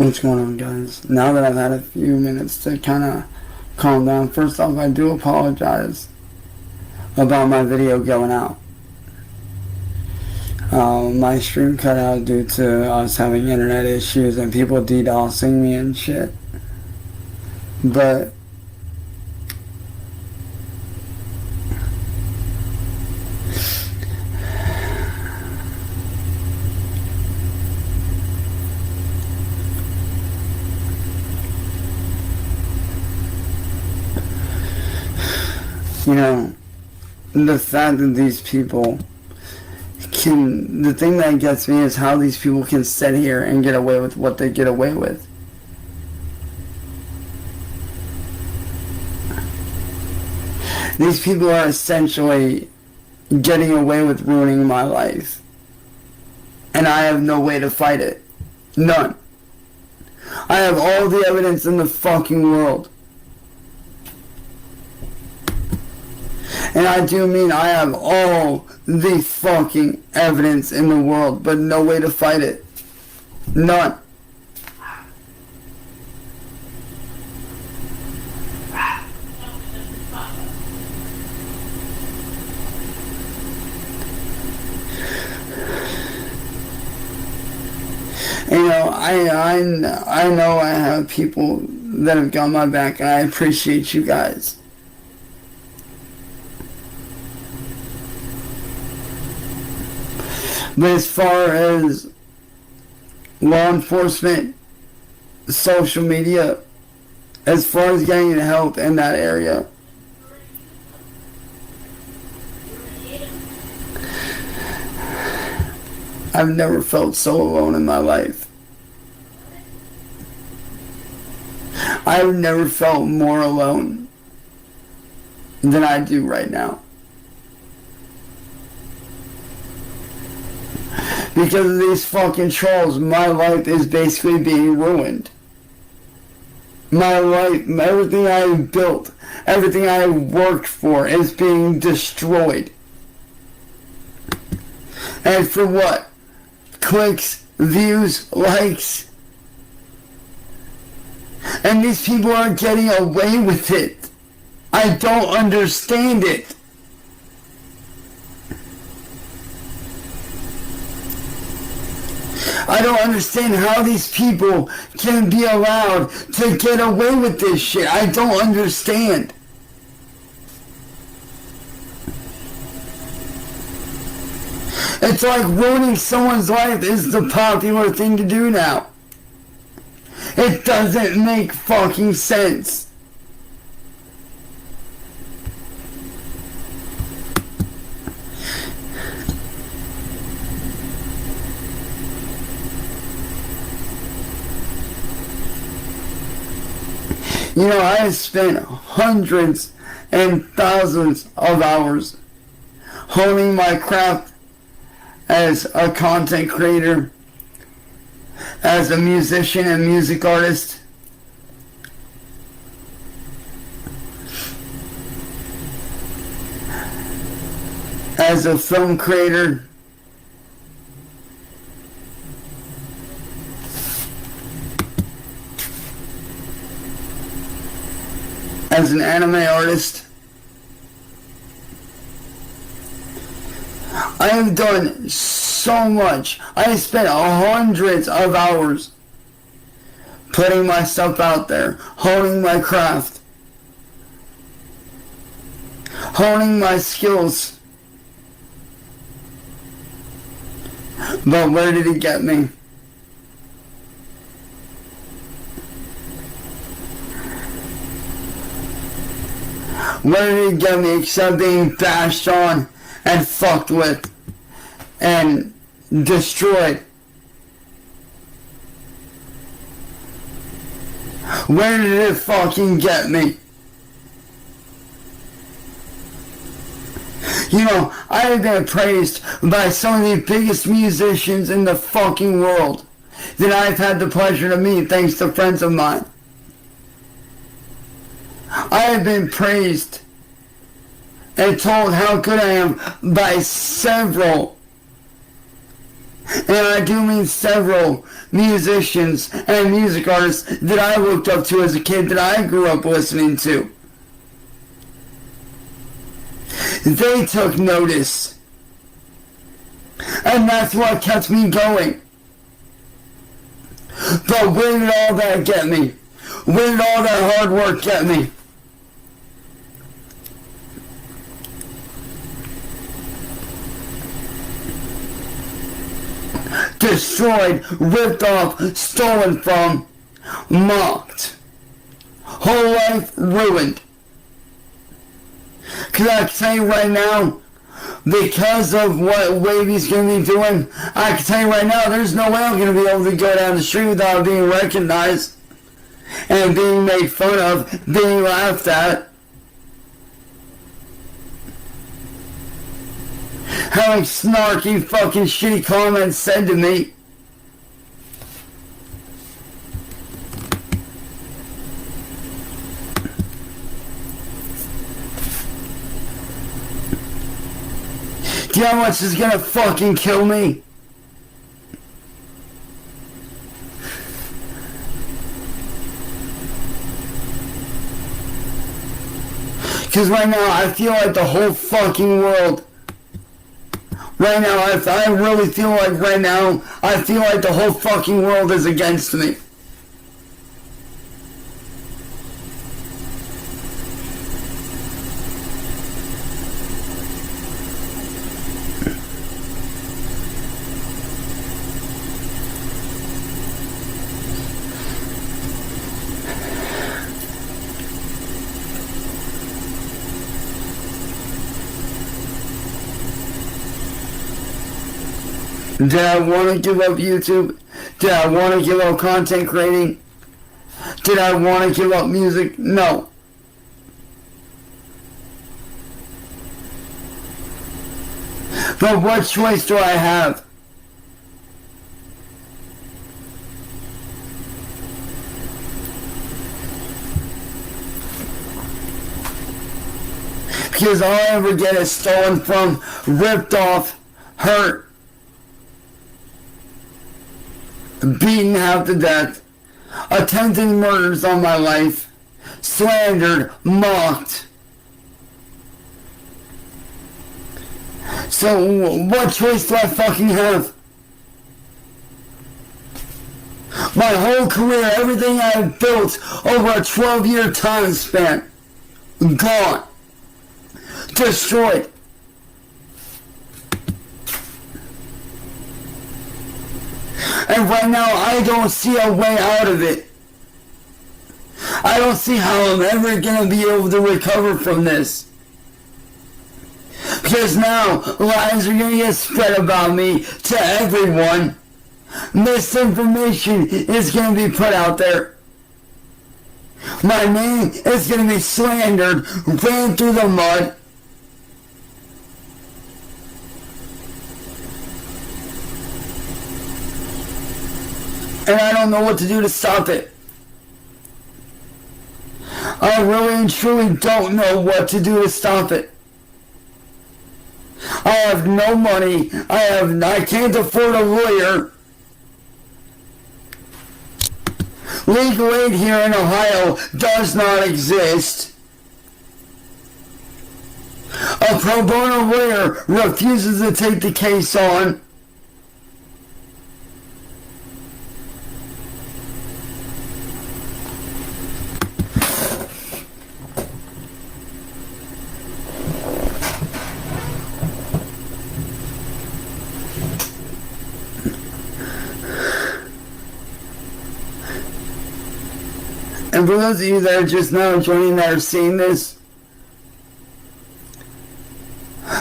What's going on, guys? Now that I've had a few minutes to kind of calm down, first off, I do apologize about my video going out. My stream cut out due to us having internet issues and people DDoSing me and shit. But you know, the fact that these people can, the thing that gets me is how these people can sit here and get away with what they get away with. These people are essentially getting away with ruining my life. And I have no way to fight it. None. I have all the evidence in the fucking world. And I do mean I have all the fucking evidence in the world, but no way to fight it. None. You know, I know I have people that have got my back, and I appreciate you guys. But as far as law enforcement, social media, as far as getting help in that area, I've never felt so alone in my life. I've never felt more alone than I do right now. Because of these fucking trolls, my life is basically being ruined. My life, everything I built, everything I worked for is being destroyed. And for what? Clicks, views, likes. And these people are getting away with it. I don't understand it. I don't understand how these people can be allowed to get away with this shit. I don't understand. It's like ruining someone's life is the popular thing to do now. It doesn't make fucking sense. You know, I have spent hundreds and thousands of hours honing my craft as a content creator, as a musician and music artist. As a film creator. As an anime artist. I have done so much. I have spent hundreds of hours putting myself out there, honing my craft, honing my skills. But where did it get me? Where did it get me except being bashed on and fucked with and destroyed? Where did it fucking get me? You know, I have been praised by some of the biggest musicians in the fucking world that I've had the pleasure to meet thanks to friends of mine. I have been praised and told how good I am by several And I do mean several musicians and music artists that I looked up to as a kid, that I grew up listening to. They took notice. And that's what kept me going. But where did all that get me? Where did all that hard work get me? Destroyed, ripped off, stolen from, mocked. Whole life ruined. Cause I can tell you right now, because of what Wavy's gonna be doing, I can tell you right now, there's no way I'm gonna be able to go down the street without being recognized and being made fun of, being laughed at. Having snarky fucking shitty comments said to me. Do you know how much is gonna fucking kill me? Because right now I feel like the whole fucking world, right now I really feel like right now, I feel like the whole fucking world is against me. Did I want to give up YouTube? Did I want to give up content creating? Did I want to give up music? No. But what choice do I have? Because all I ever get is stolen from, ripped off, hurt, beaten half to death, attempted murders on my life, slandered, mocked. So what choice do I fucking have? My whole career, everything I have built over a 12-year time span, gone, destroyed. And right now, I don't see a way out of it. I don't see how I'm ever going to be able to recover from this. Because now, lies are going to get spread about me to everyone. Misinformation is going to be put out there. My name is going to be slandered, ran through the mud. And I don't know what to do to stop it. I really and truly don't know what to do to stop it. I have no money. I can't afford a lawyer. Legal aid here in Ohio does not exist. A pro bono lawyer refuses to take the case on. And for those of you that are just now joining that are seeing this,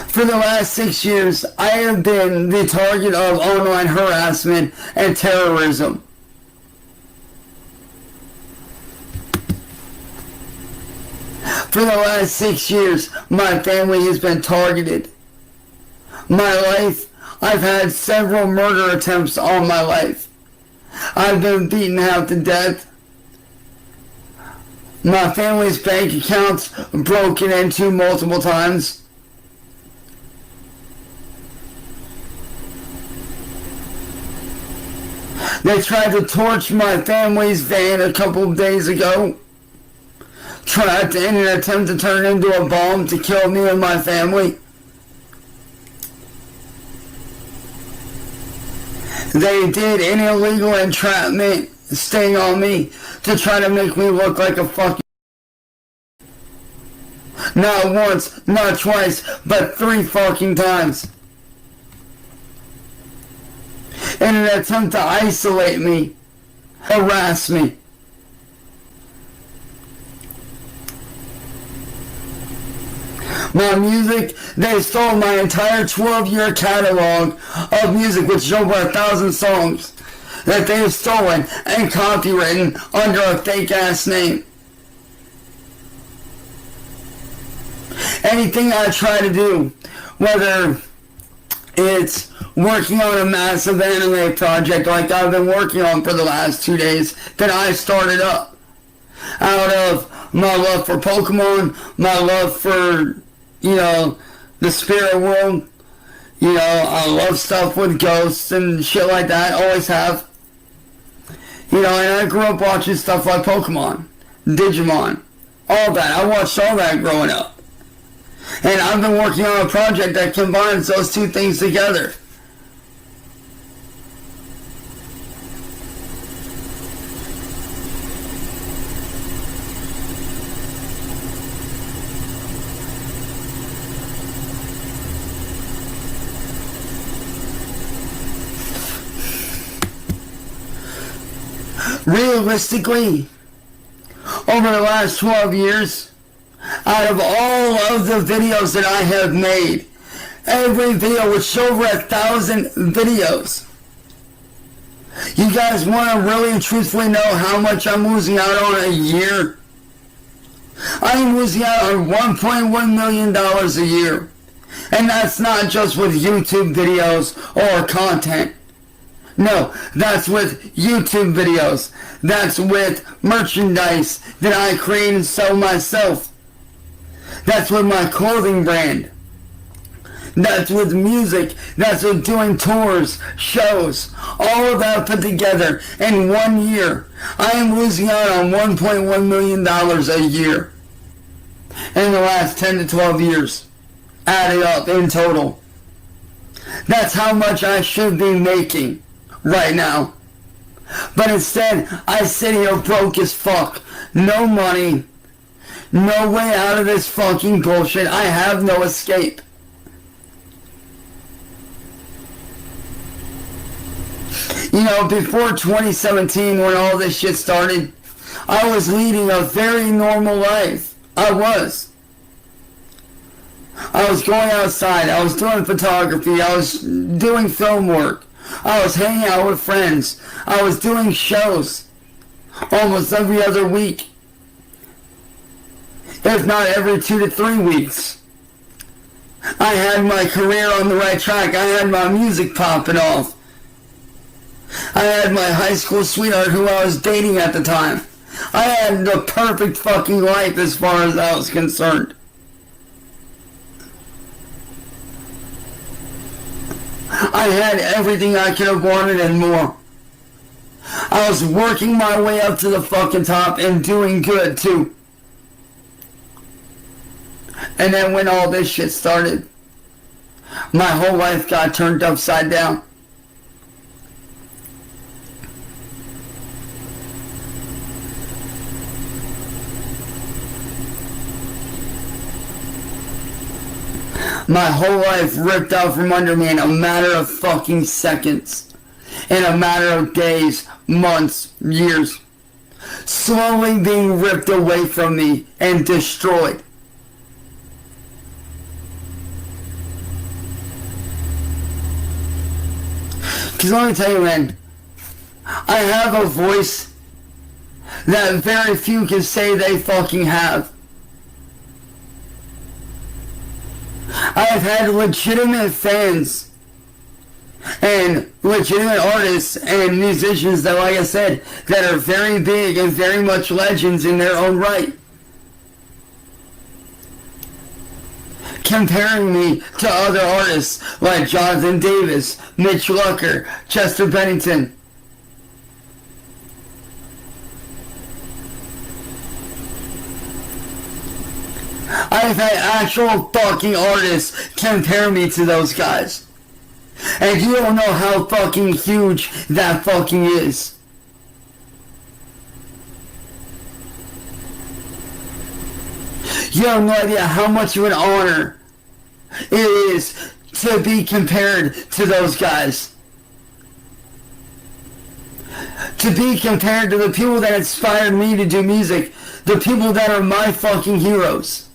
for the last 6 years, I have been the target of online harassment and terrorism. For the last 6 years, my family has been targeted. My life, I've had several murder attempts on my life. I've been beaten half to death. My family's bank accounts broken into multiple times. They tried to torch my family's van a couple of days ago. Tried to, in an attempt to turn it into a bomb to kill me and my family. They did an illegal entrapment sting on me to try to make me look like a fucking... Not once, not twice, but 3 fucking times. In an attempt to isolate me, harass me. My music, they stole my entire 12-year catalog of music, which is over 1,000 songs that they have stolen and copywritten under a fake-ass name. Anything I try to do, whether it's working on a massive anime project like I've been working on for the last 2 days that I started up out of my love for Pokemon, my love for, you know, the spirit world. You know, I love stuff with ghosts and shit like that, always have. You know, and I grew up watching stuff like Pokemon, Digimon, all that. I watched all that growing up. And I've been working on a project that combines those two things together. Realistically, over the last 12 years, out of all of the videos that I have made, every video, which is over 1,000 videos, you guys want to really and truthfully know how much I'm losing out on a year? I am losing out on $1.1 million a year. And that's not just with YouTube videos or content. No, that's with YouTube videos. That's with merchandise that I create and sell myself. That's with my clothing brand. That's with music. That's with doing tours, shows. All of that put together in 1 year. I am losing out on $1.1 million a year. In the last 10 to 12 years. Added up in total. That's how much I should be making right now. But instead, I sit here broke as fuck. No money. No way out of this fucking bullshit. I have no escape. You know, before 2017, when all this shit started, I was leading a very normal life. I was going outside. I was doing photography. I was doing film work. I was hanging out with friends. I was doing shows almost every other week. If not every 2 to 3 weeks. I had my career on the right track. I had my music popping off. I had my high school sweetheart who I was dating at the time. I had the perfect fucking life as far as I was concerned. I had everything I could have wanted and more. I was working my way up to the fucking top and doing good too. And then when all this shit started, my whole life got turned upside down. My whole life ripped out from under me in a matter of fucking seconds. In a matter of days, months, years. Slowly being ripped away from me and destroyed. Because let me tell you, man, I have a voice that very few can say they fucking have. I have had legitimate fans and legitimate artists and musicians that, like I said, that are very big and very much legends in their own right, comparing me to other artists like Jonathan Davis, Mitch Lucker, Chester Bennington, I've had actual fucking artists compare me to those guys. And you don't know how fucking huge that fucking is. You have no idea how much of an honor it is to be compared to those guys. To be compared to the people that inspired me to do music. The people that are my fucking heroes.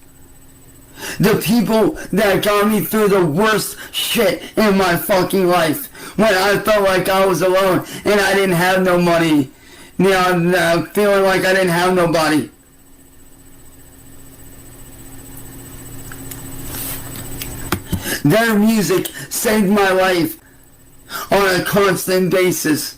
The people that got me through the worst shit in my fucking life. When I felt like I was alone and I didn't have no money. You know, feeling like I didn't have nobody. Their music saved my life on a constant basis.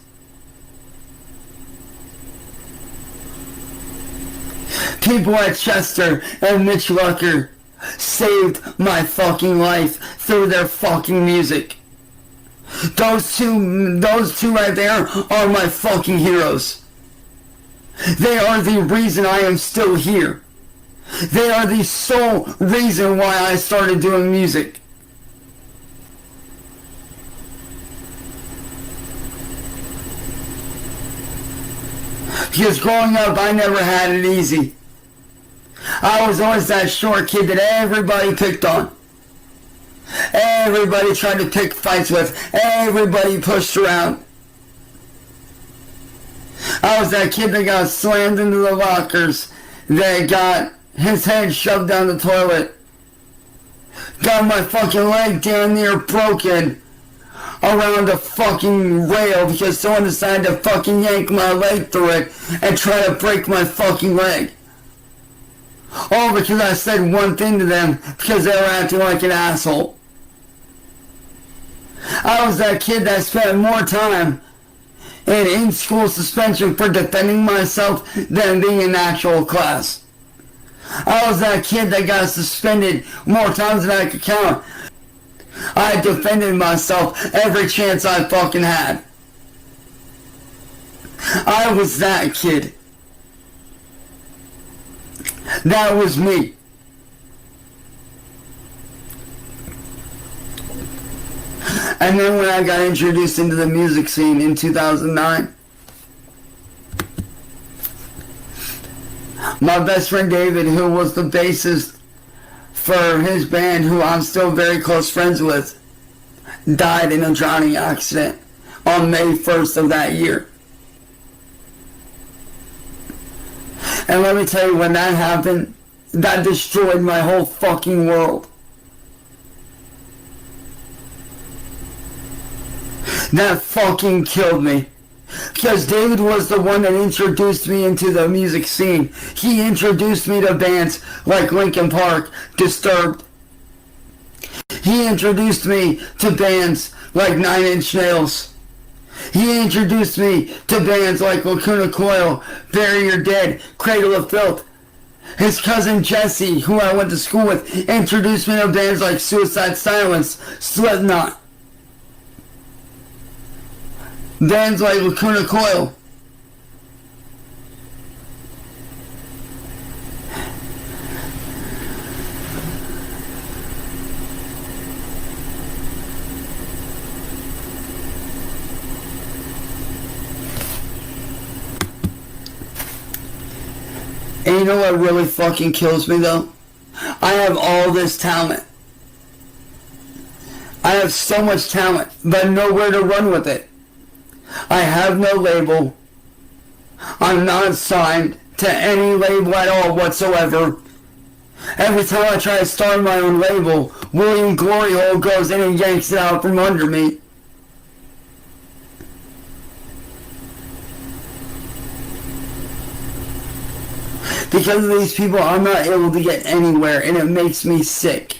People at Chester and Mitch Lucker saved my fucking life through their fucking music. Those two right there are my fucking heroes. They are the reason I am still here. They are the sole reason why I started doing music. Because growing up, I never had it easy. I was always that short kid that everybody picked on. Everybody tried to pick fights with. Everybody pushed around. I was that kid that got slammed into the lockers, that got his head shoved down the toilet, got my fucking leg damn near broken around a fucking rail because someone decided to fucking yank my leg through it and try to break my fucking leg. All because I said one thing to them because they were acting like an asshole. I was that kid that spent more time in school suspension for defending myself than being in actual class. I was that kid that got suspended more times than I could count. I defended myself every chance I fucking had. I was that kid. That was me. And then when I got introduced into the music scene in 2009, my best friend David, who was the bassist for his band, who I'm still very close friends with, died in a drowning accident on May 1st of that year. And let me tell you, when that happened, that destroyed my whole fucking world. That fucking killed me. Because David was the one that introduced me into the music scene. He introduced me to bands like Linkin Park, Disturbed. He introduced me to bands like 9 Inch Nails. He introduced me to bands like Lacuna Coil, Bury Your Dead, Cradle of Filth. His cousin Jesse, who I went to school with, introduced me to bands like Suicide Silence, Slipknot. Bands like Lacuna Coil. And you know what really fucking kills me though? I have all this talent. I have so much talent, but nowhere to run with it. I have no label. I'm not signed to any label at all whatsoever. Every time I try to start my own label, William Glory Hole goes in and yanks it out from under me. Because of these people, I'm not able to get anywhere, and it makes me sick.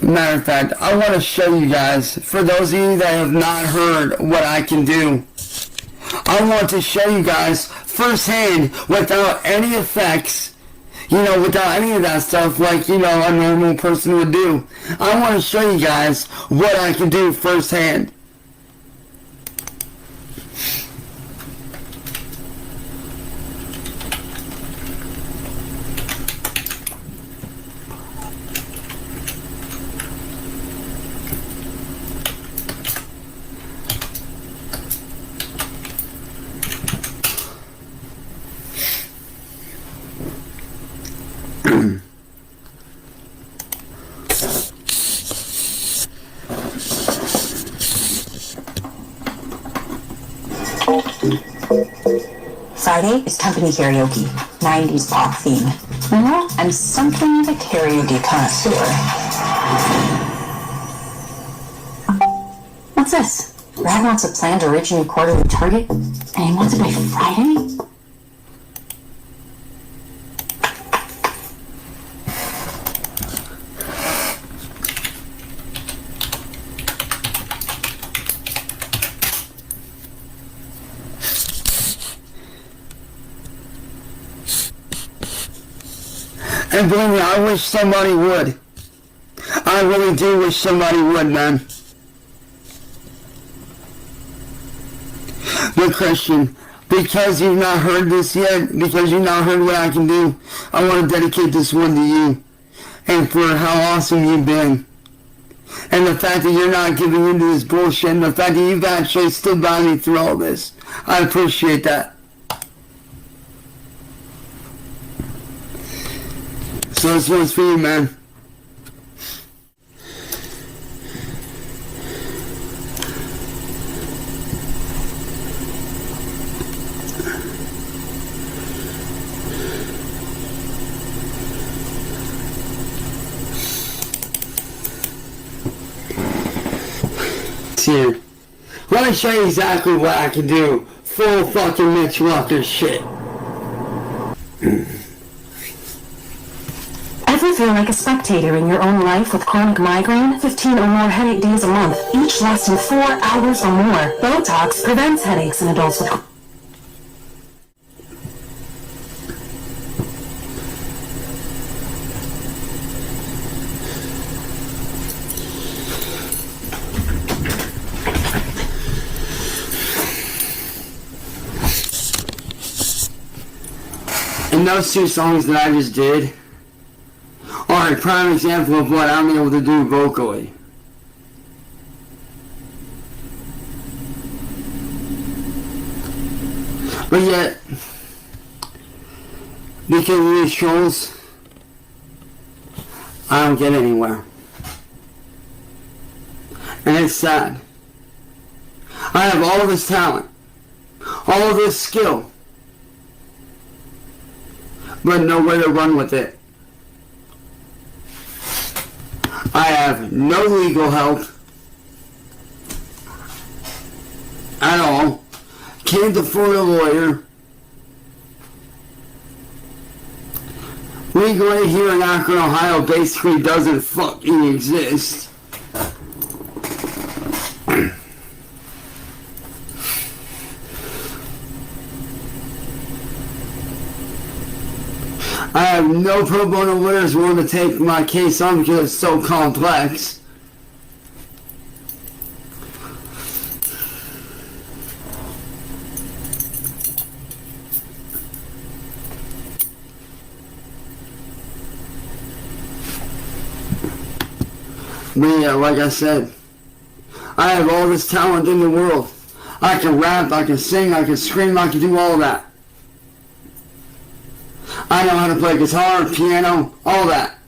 Matter of fact, I want to show you guys, for those of you that have not heard what I can do, I want to show you guys firsthand, without any effects, without any of that stuff like, a normal person would do. I want to show you guys what I can do firsthand. Friday is company karaoke, 90s pop theme. I'm something of a karaoke connoisseur. What's this? Brad wants a planned original quarterly target, and he wants it by Friday? And believe me, I wish somebody would. I really do wish somebody would, man. But Christian, because you've not heard this yet, because you've not heard what I can do, I want to dedicate this one to you. And for how awesome you've been. And the fact that you're not giving into this bullshit, and the fact that you've actually stood by me through all this. I appreciate that. So this one's for you, man. Here. Let me show you exactly what I can do. Full fucking Mitch Rucker shit. Ever feel like a spectator in your own life with chronic migraine? 15 or more headache days a month, each lasting 4 hours or more. Botox prevents headaches in adults with... And those two songs that I just did are a prime example of what I'm able to do vocally. But yet, because of these trolls, I don't get anywhere. And it's sad. I have all of this talent, all of this skill, but nowhere to run with it. I have no legal help at all. Can't afford a lawyer. Legal aid here in Akron, Ohio basically doesn't fucking exist. I have no pro bono lawyers willing to take my case on because it's so complex. But yeah, like I said, I have all this talent in the world. I can rap, I can sing, I can scream, I can do all that. I know how to play guitar, piano, all that.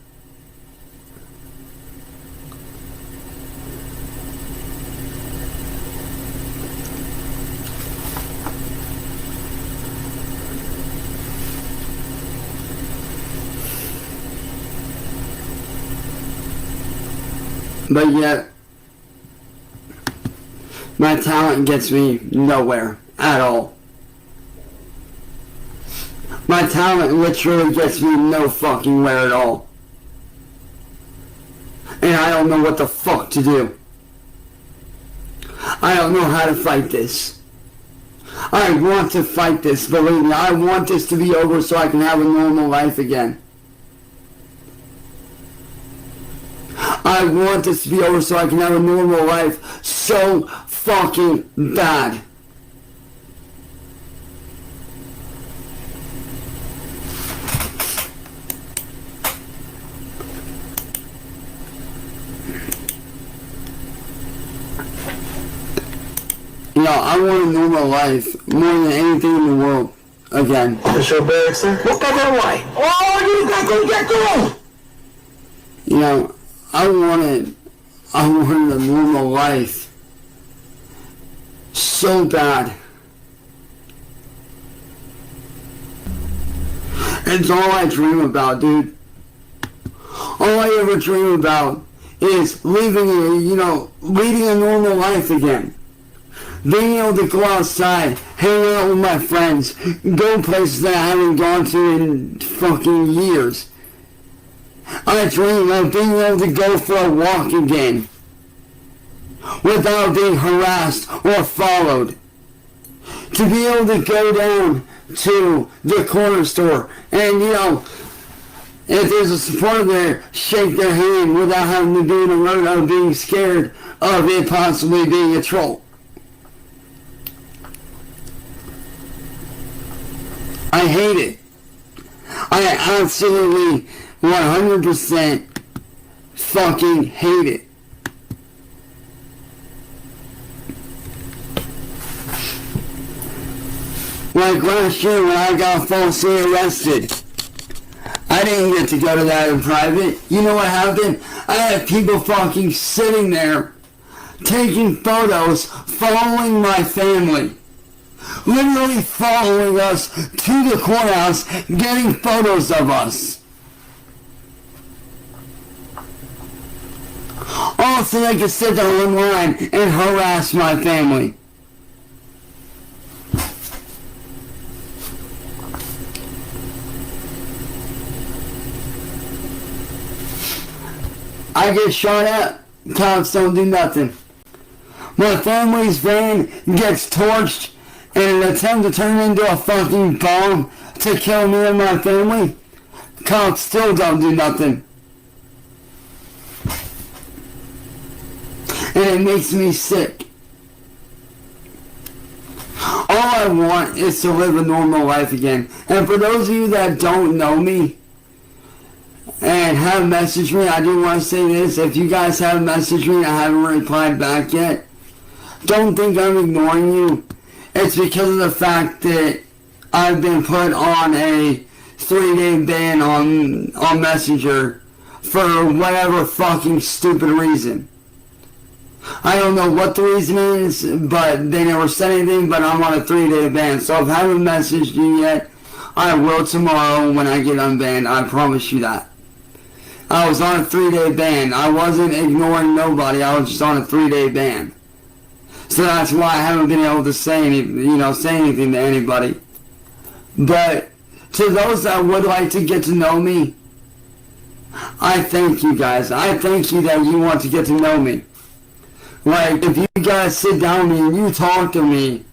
But yet, my talent gets me nowhere at all. My talent literally gets me no fucking where at all. And I don't know what the fuck to do. I don't know how to fight this. I want to fight this, believe me. I want this to be over so I can have a normal life again. I want this to be over so I can have a normal life so fucking bad. You know, I want a normal life more than anything in the world. again. Officer Barracks there? Look at that way. Oh, you got go. You know, I wanted a normal life so bad. It's all I dream about, dude. All I ever dream about is leading a normal life again. Being able to go outside, hang out with my friends, go places that I haven't gone to in fucking years. I dream of being able to go for a walk again without being harassed or followed. To be able to go down to the corner store and, if there's a supporter there, shake their hand without having to be an alert of being scared of it possibly being a troll. I hate it. I absolutely 100% fucking hate it. Like last year when I got falsely arrested, I didn't get to go to that in private. You know what happened? I had people fucking sitting there, taking photos, following my family. Literally following us to the courthouse, getting photos of us. All so I could sit there online and harass my family. I get shot at, cops don't do nothing. My family's van gets torched in an attempt to turn into a fucking bomb to kill me and my family. Cops still don't do nothing. And it makes me sick. All I want is to live a normal life again. And for those of you that don't know me and have messaged me, I do want to say this. If you guys have messaged me and I haven't replied back yet, don't think I'm ignoring you. It's because of the fact that I've been put on a 3-day ban on Messenger for whatever fucking stupid reason. I don't know what the reason is, but they never said anything, but I'm on a 3-day ban. So if I haven't messaged you yet, I will tomorrow when I get unbanned. I promise you that. I was on a 3-day ban. I wasn't ignoring nobody. I was just on a 3-day ban. So that's why I haven't been able to say anything to anybody. But to those that would like to get to know me, I thank you guys. I thank you that you want to get to know me. Like, if you guys sit down with me and you talk to me,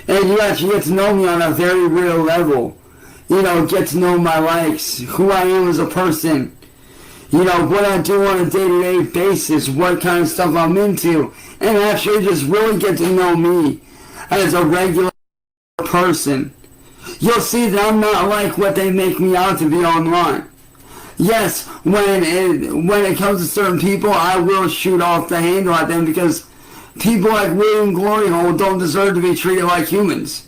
and you actually get to know me on a very real level, get to know my likes, who I am as a person, what I do on a day-to-day basis, what kind of stuff I'm into, and actually just really get to know me as a regular person. You'll see that I'm not like what they make me out to be online. Yes, when it comes to certain people, I will shoot off the handle at them because people like William Glory Hole don't deserve to be treated like humans.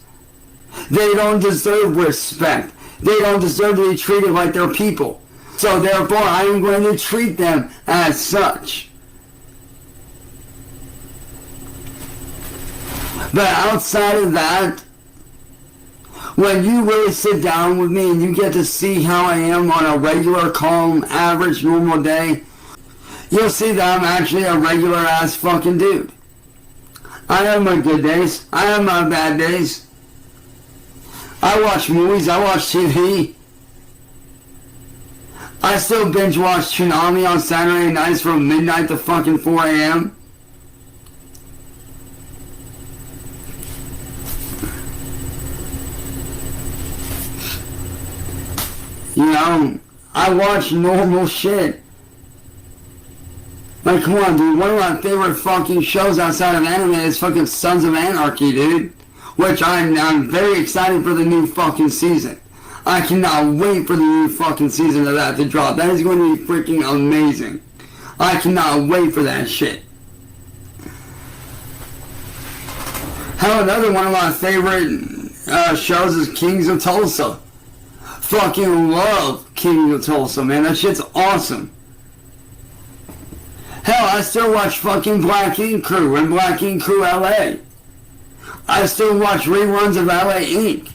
They don't deserve respect. They don't deserve to be treated like they're people. So therefore, I am going to treat them as such. But outside of that, when you really sit down with me and you get to see how I am on a regular, calm, average, normal day, you'll see that I'm actually a regular ass fucking dude. I have my good days. I have my bad days. I watch movies. I watch TV. I still binge watch Tsunami on Saturday nights from midnight to fucking 4 a.m. I watch normal shit. Like, come on, dude. One of my favorite fucking shows outside of anime is fucking Sons of Anarchy, dude. Which I'm very excited for the new fucking season. I cannot wait for the new fucking season of that to drop. That is going to be freaking amazing. I cannot wait for that shit. How another one of my favorite shows is Kings of Tulsa. Fucking love Kings of Tulsa, man. That shit's awesome. Hell, I still watch fucking Black Ink Crew and Black Ink Crew LA. I still watch reruns of LA Ink.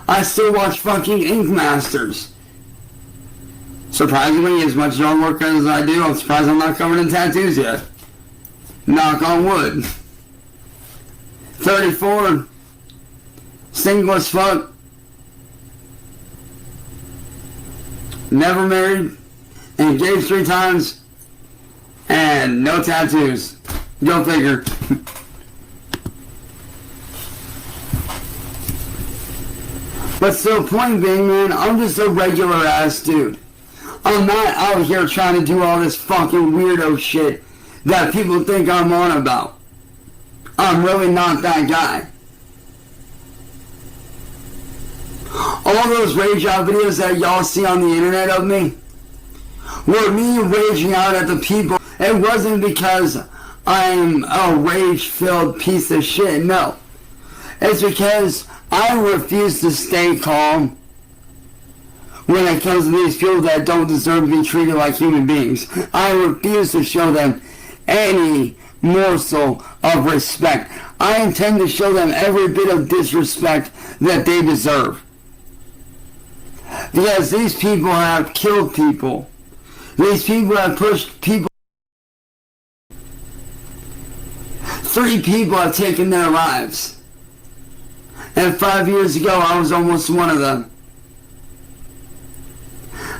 I still watch fucking Ink Masters. Surprisingly, as much yard work as I do, I'm surprised I'm not covered in tattoos yet. Knock on wood. 34. Single as fuck. Never married. Engaged 3 times. And no tattoos. Go figure. But still, point being, man, I'm just a regular ass dude. I'm not out here trying to do all this fucking weirdo shit that people think I'm on about. I'm really not that guy. All those rage out videos that y'all see on the internet of me were me raging out at the people. It wasn't because I'm a rage-filled piece of shit, no. It's because I refuse to stay calm when it comes to these people that don't deserve to be treated like human beings. I refuse to show them any morsel of respect. I intend to show them every bit of disrespect that they deserve. Because these people have killed people. These people have pushed people. 3 people have taken their lives. And 5 years ago, I was almost one of them.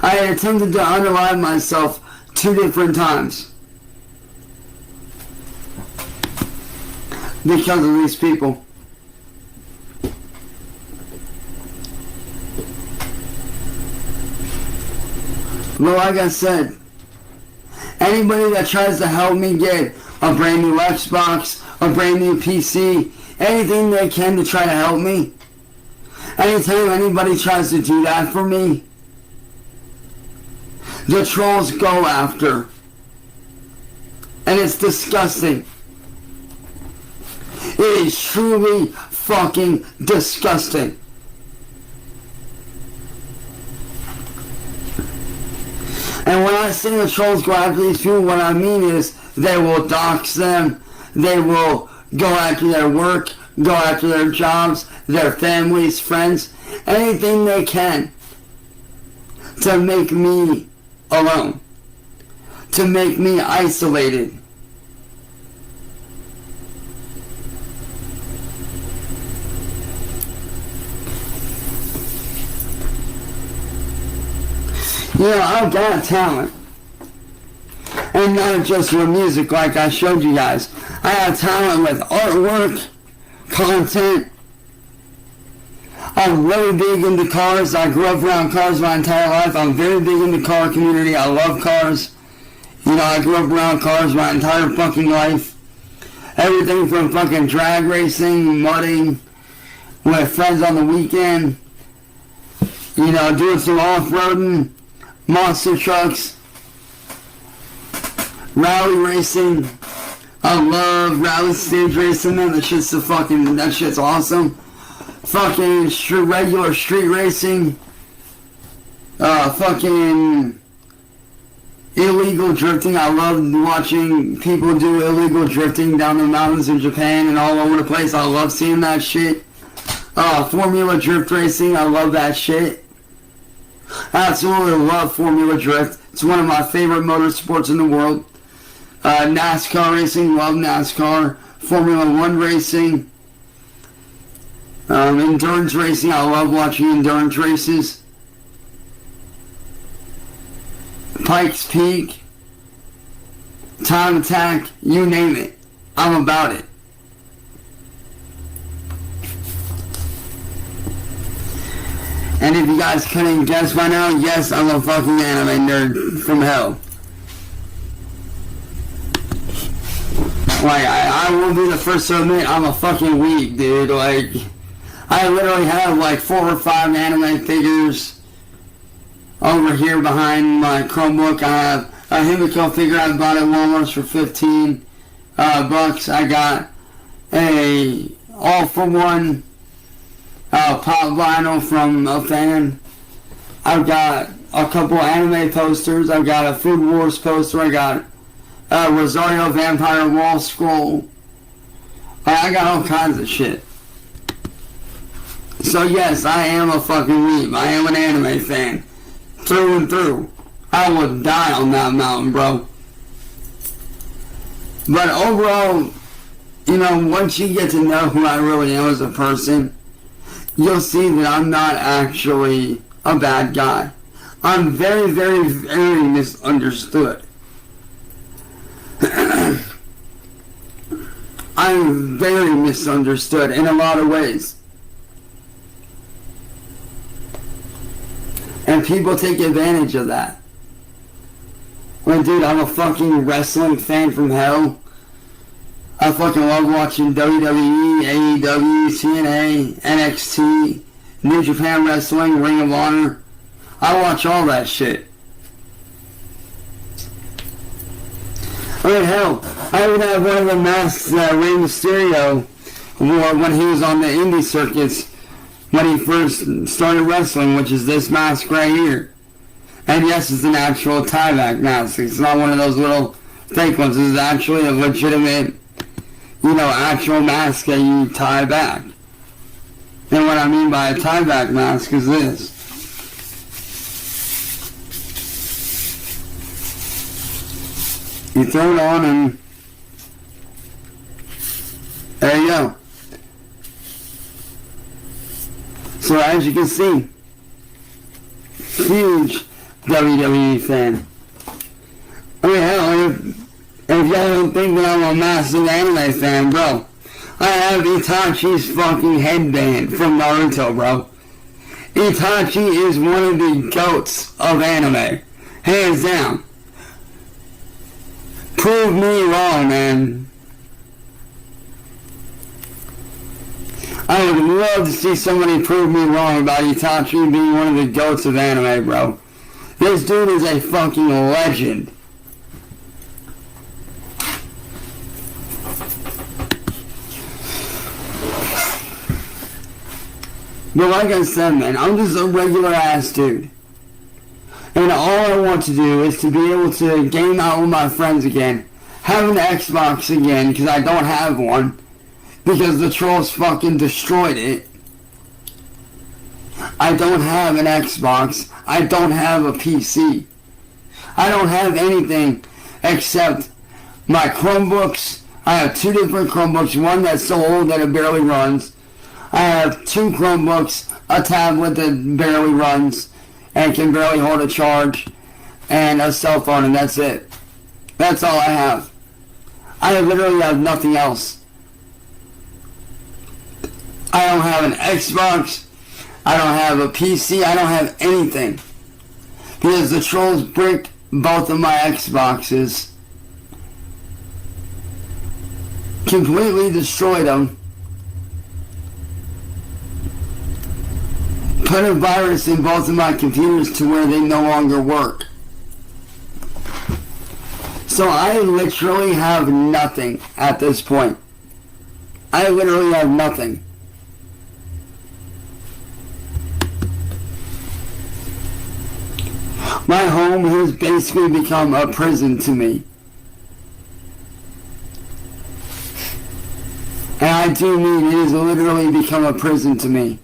I had attempted to unalive myself 2 different times. Because of these people. But like I said, anybody that tries to help me get a brand new Xbox, a brand new PC, anything they can to try to help me, anytime anybody tries to do that for me, the trolls go after. And it's disgusting. It is truly fucking disgusting. And when I say the trolls go after these people, what I mean is they will dox them, they will go after their work, go after their jobs, their families, friends, anything they can to make me alone, to make me isolated. You know, I've got talent. And not just with music like I showed you guys. I have talent with artwork, content. I'm really big into cars. I grew up around cars my entire life. I'm very big in the car community. I love cars. You know, I grew up around cars my entire fucking life. Everything from fucking drag racing, mudding, with friends on the weekend. You know, doing some off-roading, monster trucks, rally racing. I love rally stage racing, man. That shit's awesome. Fucking regular street racing. Fucking illegal drifting. I love watching people do illegal drifting down the mountains in Japan and all over the place. I love seeing that shit. Formula drift racing. I love that shit. Absolutely love Formula Drift. It's one of my favorite motorsports in the world. NASCAR racing, love NASCAR. Formula 1 racing. Endurance racing, I love watching endurance races. Pikes Peak. Time Attack, you name it. I'm about it. And if you guys couldn't guess by now, yes, I'm a fucking anime nerd from hell. Like, I will be the first to admit I'm a fucking weeb, dude. Like, I literally have like 4 or 5 anime figures over here behind my Chromebook. I have a Himiko figure I bought at Walmart for 15 bucks. I got a all-for-one pop vinyl from a fan. I've got a couple anime posters. I've got a Food Wars poster. I got a Rosario Vampire wall scroll. I got all kinds of shit. So yes, I am a fucking weeb. I am an anime fan. Through and through. I would die on that mountain, bro. But overall, you know, once you get to know who I really am as a person, you'll see that I'm not actually a bad guy. I'm very, very, very misunderstood. I'm very misunderstood in a lot of ways. And people take advantage of that. Well, dude, I'm a fucking wrestling fan from hell. I fucking love watching WWE, AEW, TNA, NXT, New Japan Wrestling, Ring of Honor. I watch all that shit. I mean, hell, I would have one of the masks that Rey Mysterio wore when he was on the indie circuits when he first started wrestling, which is this mask right here. And yes, it's an actual tie-back mask. It's not one of those little fake ones. This is actually a legitimate, you know, actual mask that you tie back. And what I mean by a tie-back mask is this. You throw it on and there you go. So as you can see, huge WWE fan. I mean, hell, if y'all don't think that I'm a massive anime fan, bro, I have Itachi's fucking headband from Naruto, bro. Itachi is one of the goats of anime. Hands down. Prove me wrong, man. I would love to see somebody prove me wrong about Itachi being one of the goats of anime, bro. This dude is a fucking legend. But like I said, man, I'm just a regular ass dude. And all I want to do is to be able to game out with my friends again. Have an Xbox again, because I don't have one. Because the trolls fucking destroyed it. I don't have an Xbox. I don't have a PC. I don't have anything except my Chromebooks. I have 2 different Chromebooks. One that's so old that it barely runs. I have 2 Chromebooks, a tablet that barely runs and can barely hold a charge, and a cell phone, and that's it. That's all I have. I literally have nothing else. I don't have an Xbox. I don't have a PC. I don't have anything. Because the trolls bricked both of my Xboxes. Completely destroyed them. Put a virus in both of my computers to where they no longer work. So I literally have nothing at this point. I literally have nothing. My home has basically become a prison to me. And I do mean it has literally become a prison to me.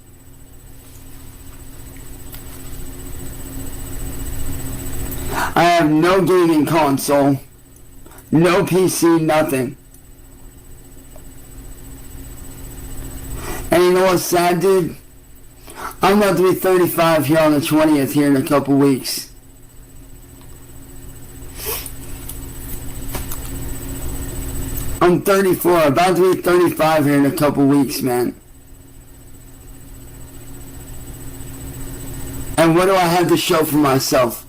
I have no gaming console, no PC, nothing. And you know what's sad, dude? I'm about to be 35 here on the 20th here in a couple weeks. I'm 34, about to be 35 here in a couple weeks, man. And what do I have to show for myself?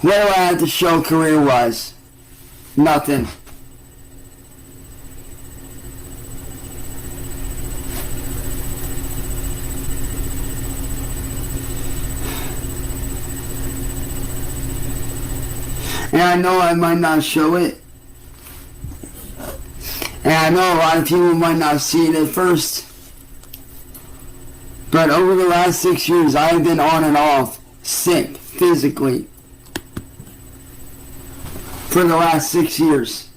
What do I have to show career-wise? Nothing. And I know I might not show it. And I know a lot of people might not see it at first. But over the last 6 years, I've been on and off sick physically for the last 6 years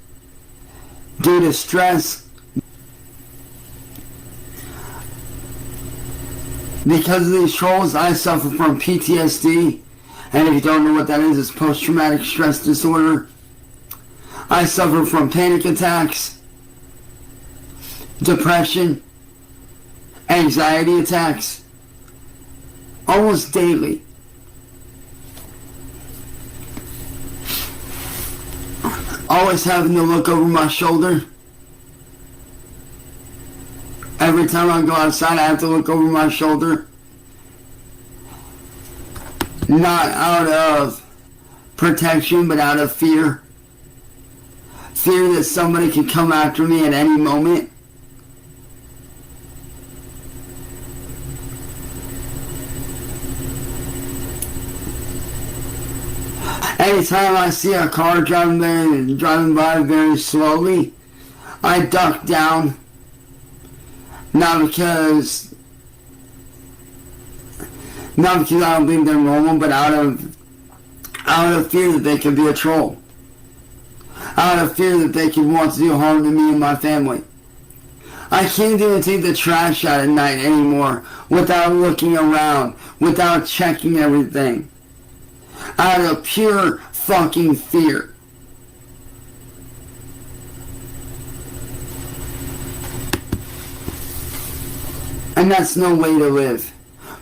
due to stress. Because of these trolls, I suffer from PTSD, and if you don't know what that is, it's post-traumatic stress disorder. I suffer from panic attacks, depression, anxiety attacks, almost daily. Always having to look over my shoulder. Every time I go outside, I have to look over my shoulder. Not out of protection, but out of fear. Fear that somebody could come after me at any moment. Anytime I see a car driving by very slowly, I duck down. Not because I don't think they're normal, but out of fear that they could be a troll. Out of fear that they could want to do harm to me and my family. I can't even take the trash out at night anymore without looking around, without checking everything. Out of pure fucking fear. And that's no way to live.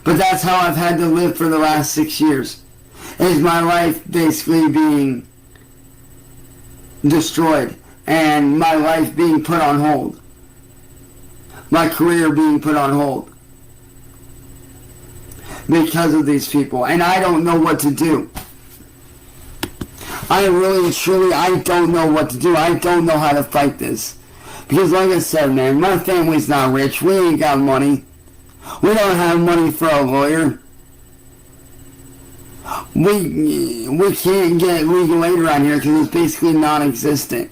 But that's how I've had to live for the last 6 years. Is my life basically being destroyed and my life being put on hold. My career being put on hold. Because of these people. And I don't know what to do. I really, truly, I don't know what to do. I don't know how to fight this. Because like I said, man, my family's not rich. We ain't got money. We don't have money for a lawyer. We can't get legal aid around here because it's basically non-existent.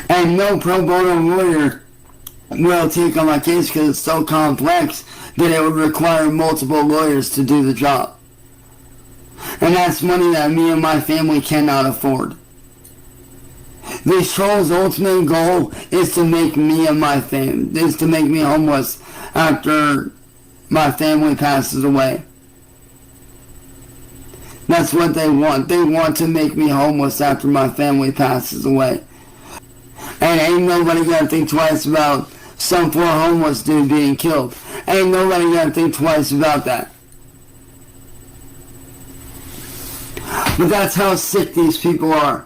And no pro bono lawyer will take on my case because it's so complex that it would require multiple lawyers to do the job. And that's money that me and my family cannot afford. These trolls' ultimate goal is to make me and my family, is to make me homeless after my family passes away. That's what they want. They want to make me homeless after my family passes away. And ain't nobody gonna think twice about some poor homeless dude being killed. Ain't nobody gonna think twice about that. But that's how sick these people are.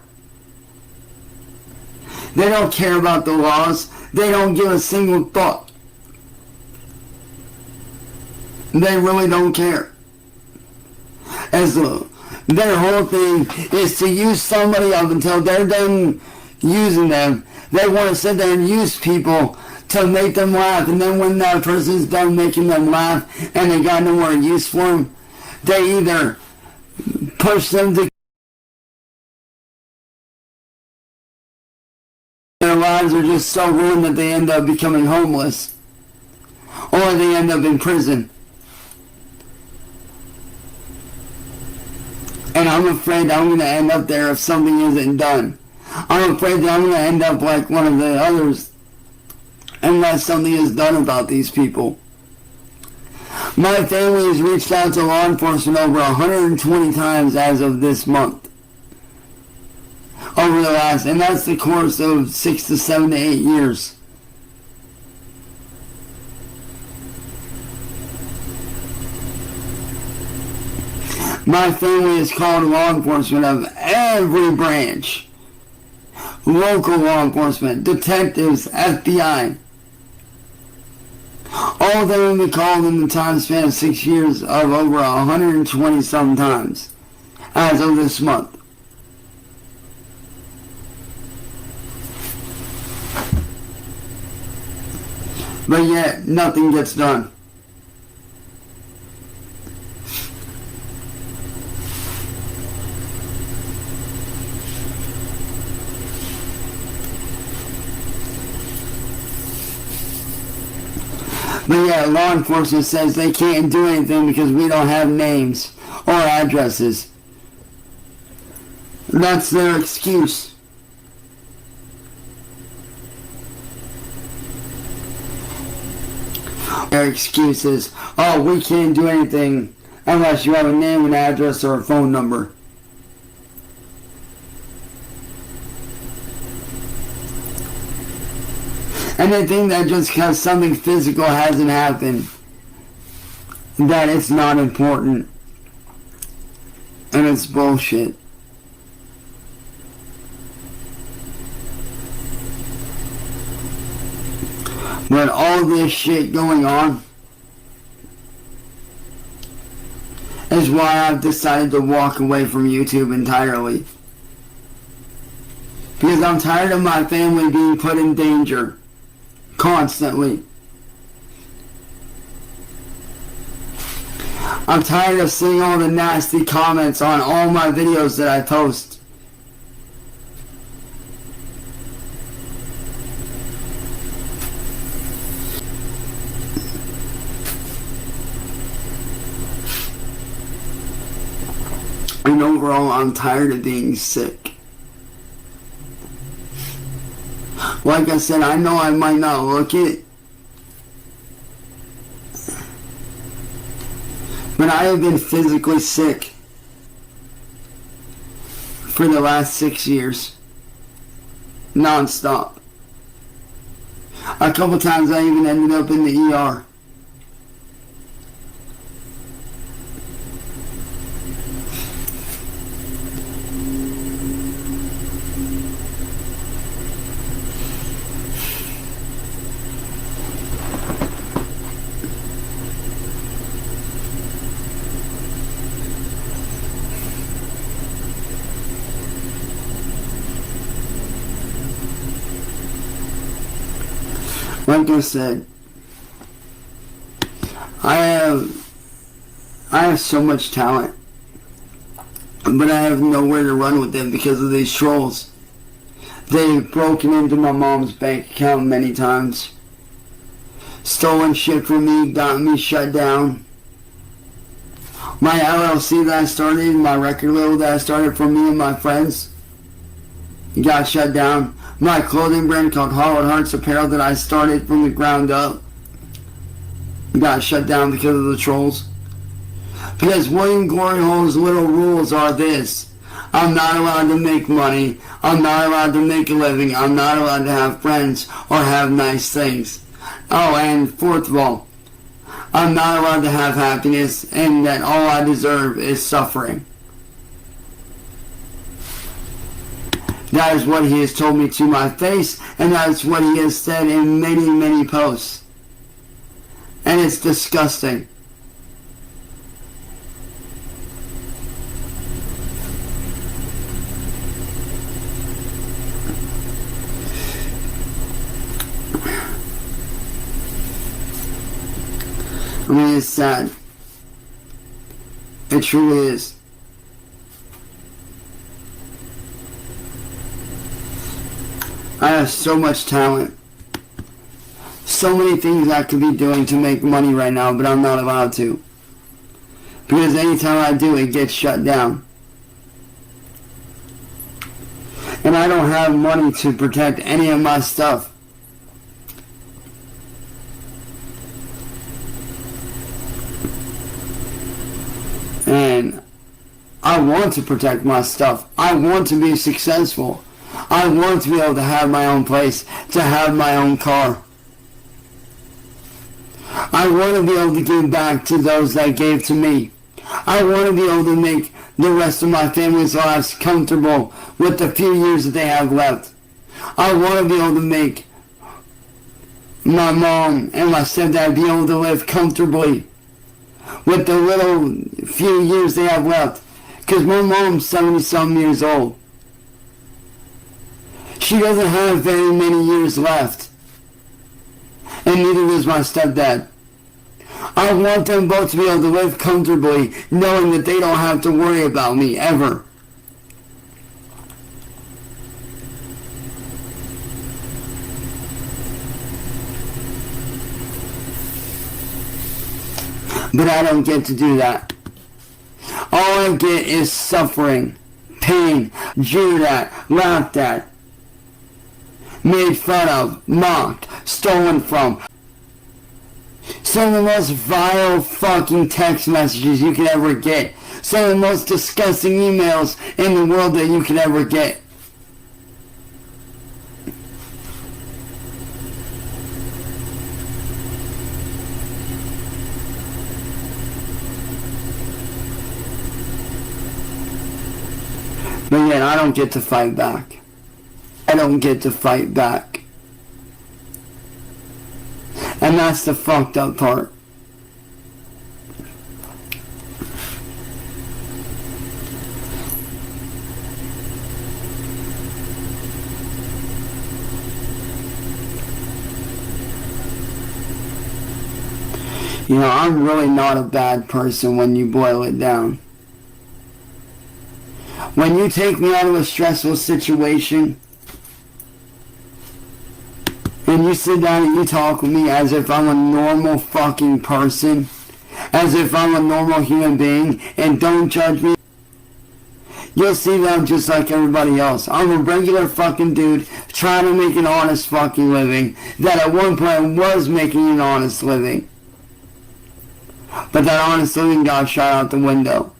They don't care about the laws. They don't give a single thought. They really don't care. Their whole thing is to use somebody up until they're done using them. They want to sit there and use people to make them laugh. And then when that person's done making them laugh and they got no more use for them, they either push them to their lives are just so ruined that they end up becoming homeless. Or they end up in prison. And I'm afraid I'm going to end up there if something isn't done. I'm afraid that I'm going to end up like one of the others unless something is done about these people. My family has reached out to law enforcement over 120 times as of this month. Over the last, and that's the course of 6 to 7 to 8 years. My family has called law enforcement of every branch. Local law enforcement, detectives, FBI. All of them have been called in the time span of 6 years of over 120 sometimes as of this month. But yet, nothing gets done. But yet law enforcement says they can't do anything because we don't have names or addresses. That's their excuse. Their excuse is, oh, we can't do anything unless you have a name, an address, or a phone number. And they think that just because something physical hasn't happened, that it's not important. And it's bullshit. But all this shit going on is why I've decided to walk away from YouTube entirely. Because I'm tired of my family being put in danger constantly. I'm tired of seeing all the nasty comments on all my videos that I post. And overall, I'm tired of being sick. Like I said, I know I might not look it, but I have been physically sick for the last 6 years. Non-stop. A couple times I even ended up in the ER. Like I said, I have so much talent, but I have nowhere to run with them because of these trolls. They've broken into my mom's bank account many times, stolen shit from me, got me shut down. My LLC that I started, my record label that I started for me and my friends, got shut down. My clothing brand called Hollow Hearts Apparel that I started from the ground up got shut down because of the trolls. Because William Gloryhole's little rules are this: I'm not allowed to make money, I'm not allowed to make a living, I'm not allowed to have friends or have nice things. Oh, and fourth of all, I'm not allowed to have happiness, and that all I deserve is suffering. That is what he has told me to my face, and that is what he has said in many, many posts. And it's disgusting. I mean, it's sad. It truly is. I have so much talent. So many things I could be doing to make money right now, but I'm not allowed to. Because anytime I do, it gets shut down. And I don't have money to protect any of my stuff. And I want to protect my stuff. I want to be successful. I want to be able to have my own place, to have my own car. I want to be able to give back to those that gave to me. I want to be able to make the rest of my family's lives comfortable with the few years that they have left. I want to be able to make my mom and my stepdad be able to live comfortably with the little few years they have left. Because my mom's 70-some years old. She doesn't have very many years left. And neither does my stepdad. I want them both to be able to live comfortably, knowing that they don't have to worry about me, ever. But I don't get to do that. All I get is suffering, pain, jeered at, laughed at, made fun of, mocked, stolen from. Some of the most vile fucking text messages you could ever get. Some of the most disgusting emails in the world that you could ever get. But yet I don't get to fight back. I don't get to fight back. And that's the fucked up part. You know, I'm really not a bad person when you boil it down. When you take me out of a stressful situation, and you sit down and you talk with me as if I'm a normal fucking person, as if I'm a normal human being, and don't judge me, you'll see that I'm just like everybody else. I'm a regular fucking dude trying to make an honest fucking living that at one point was making an honest living. But that honest living got shot out the window.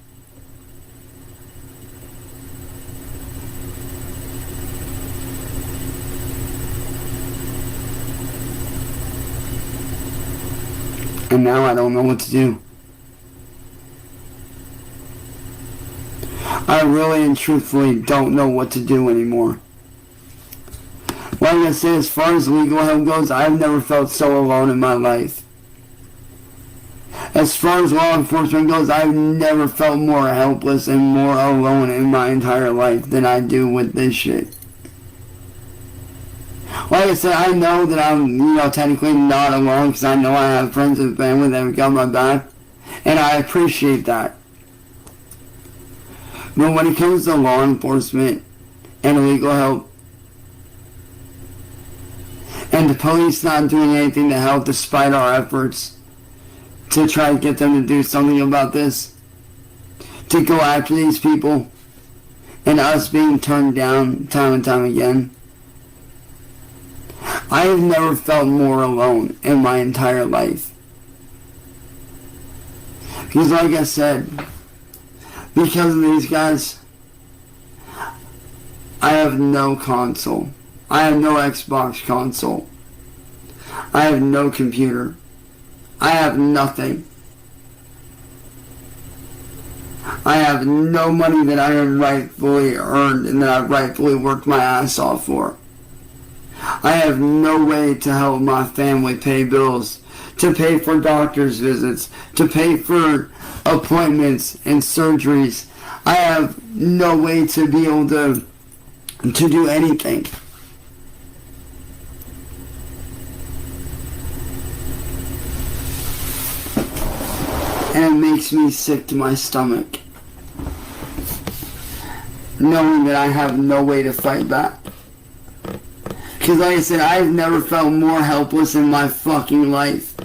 And now I don't know what to do. I really and truthfully don't know what to do anymore. Like I said, as far as legal help goes, I've never felt so alone in my life. As far as law enforcement goes, I've never felt more helpless and more alone in my entire life than I do with this shit. Like I said, I know that I'm, technically not alone because I know I have friends and family that have got my back, and I appreciate that. But when it comes to law enforcement and legal help, and the police not doing anything to help despite our efforts to try to get them to do something about this, to go after these people, and us being turned down time and time again, I have never felt more alone in my entire life. Because like I said, because of these guys, I have no console. I have no Xbox console. I have no computer. I have nothing. I have no money that I have rightfully earned and that I've rightfully worked my ass off for. I have no way to help my family pay bills, to pay for doctor's visits, to pay for appointments and surgeries. I have no way to be able to do anything. And it makes me sick to my stomach, knowing that I have no way to fight back. Because like I said, I've never felt more helpless in my fucking life.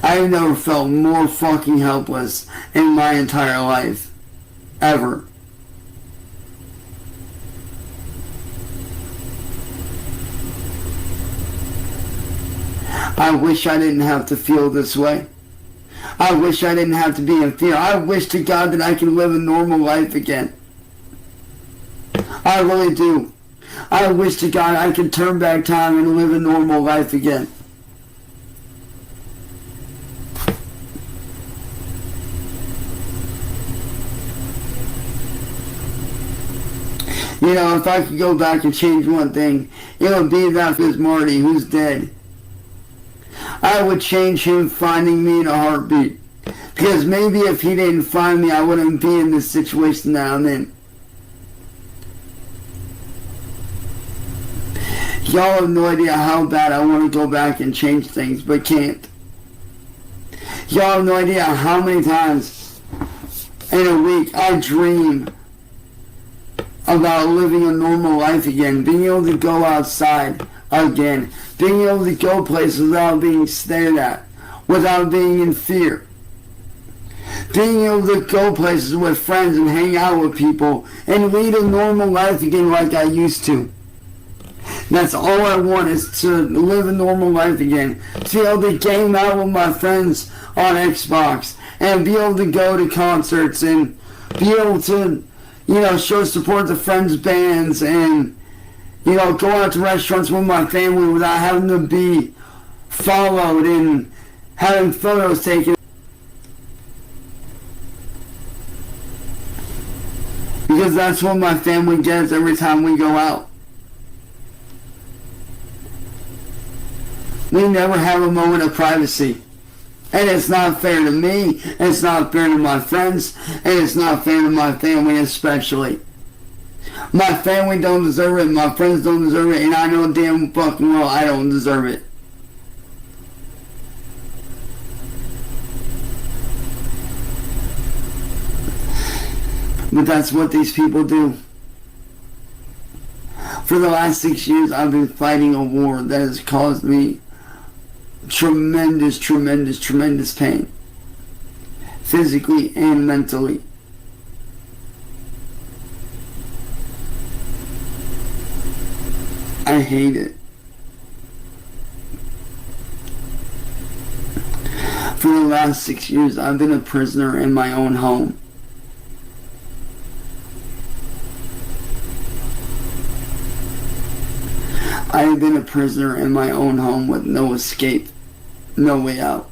I've never felt more fucking helpless in my entire life. Ever. I wish I didn't have to feel this way. I wish I didn't have to be in fear. I wish to God that I can live a normal life again. I really do. I wish to God I could turn back time and live a normal life again. You know, if I could go back and change one thing, it would be that this Marty who's dead. I would change him finding me in a heartbeat. Because maybe if he didn't find me, I wouldn't be in this situation that I'm in. Y'all have no idea how bad I want to go back and change things, but can't. Y'all have no idea how many times in a week I dream about living a normal life again, being able to go outside again, being able to go places without being stared at, without being in fear, being able to go places with friends and hang out with people and lead a normal life again like I used to. That's all I want, is to live a normal life again, to be able to game out with my friends on Xbox and be able to go to concerts and be able to, show support to friends' bands and, go out to restaurants with my family without having to be followed and having photos taken. Because that's what my family gets every time we go out. We never have a moment of privacy. And it's not fair to me, it's not fair to my friends, and it's not fair to my family especially. My family don't deserve it, my friends don't deserve it, and I know damn fucking well I don't deserve it. But that's what these people do. For the last 6 years, I've been fighting a war that has caused me tremendous pain. Physically and mentally. I hate it. For the last 6 years, I've been a prisoner in my own home. I have been a prisoner in my own home with no escape, no way out.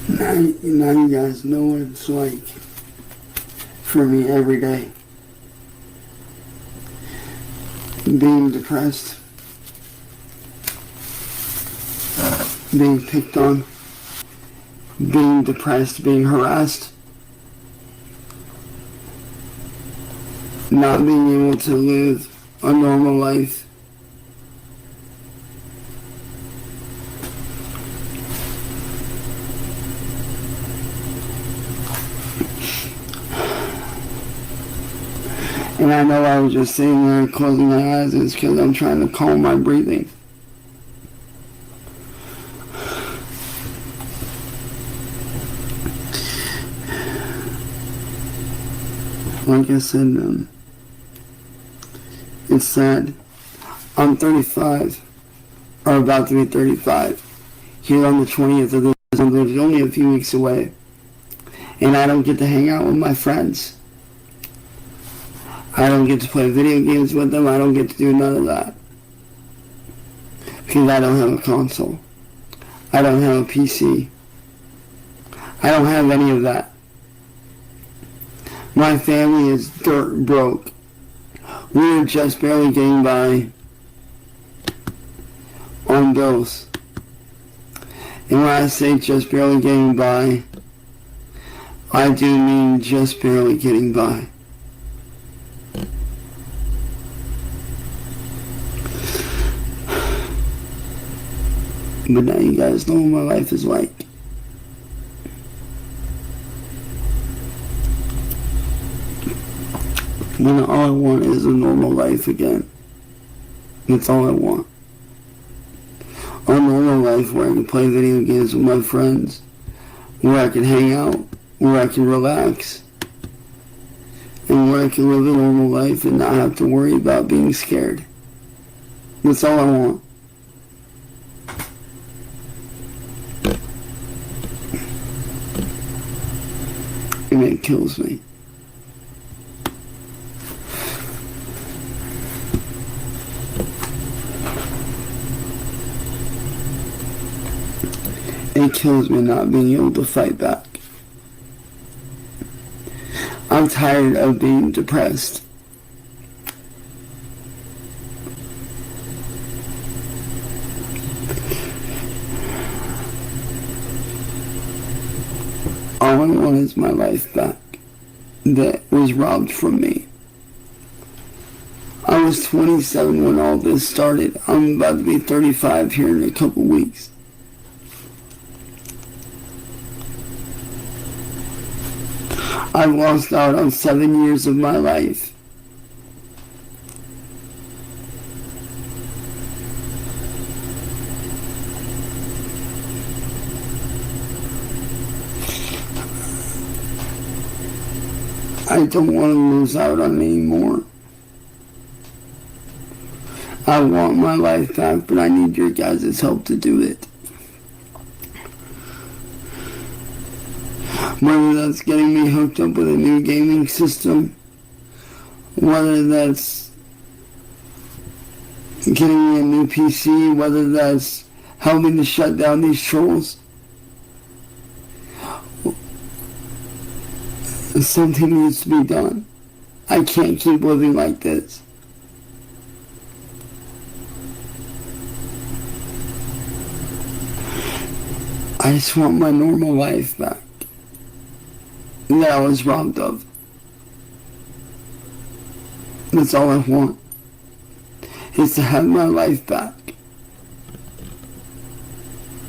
Now you guys know what it's like for me every day. Being depressed, being picked on, being depressed, being harassed, not being able to live a normal life. And I know I was just sitting there closing my eyes, it's because I'm trying to calm my breathing. Like I said, it's sad. I'm 35, or about to be 35, here on the 20th of December, it's only a few weeks away, and I don't get to hang out with my friends. I don't get to play video games with them. I don't get to do none of that. Because I don't have a console. I don't have a PC. I don't have any of that. My family is dirt broke. We are just barely getting by on bills. And when I say just barely getting by, I do mean just barely getting by. But now you guys know what my life is like. When all I want is a normal life again. That's all I want. A normal life where I can play video games with my friends, where I can hang out, where I can relax, and where I can live a normal life and not have to worry about being scared. That's all I want. And it kills me. It kills me not being able to fight back. I'm tired of being depressed. All I want is my life back that was robbed from me. I was 27 when all this started. I'm about to be 35 here in a couple weeks. I've lost out on 7 years of my life. I don't want to lose out on anymore. I want my life back, but I need your guys' help to do it. Whether that's getting me hooked up with a new gaming system, whether that's getting me a new PC, whether that's helping to shut down these trolls. Something needs to be done. I can't keep living like this. I just want my normal life back that I was robbed of. That's all I want, is to have my life back.